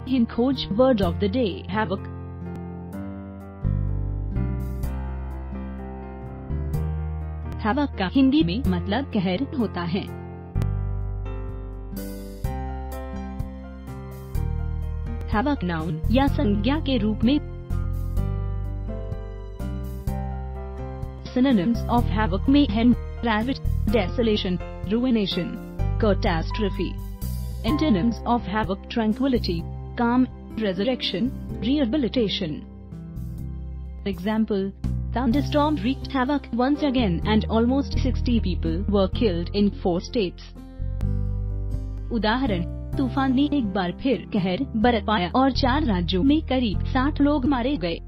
HinKhoj word of the day, Havoc. Havoc का हिंदी में मतलब कहर होता है। Havoc नाउन या संज्ञा के रूप में। Synonyms of havoc: mayhem, ravage, desolation, ruination, catastrophe. Antonyms of havoc: tranquility, calm, resurrection, rehabilitation. Example: thunderstorm wreaked havoc once again and almost 60 people were killed in 4 states. उदाहरण: तूफान ने एक बार फिर कहर बरपाया और 4 राज्यों में करीब 60 लोग मारे गए।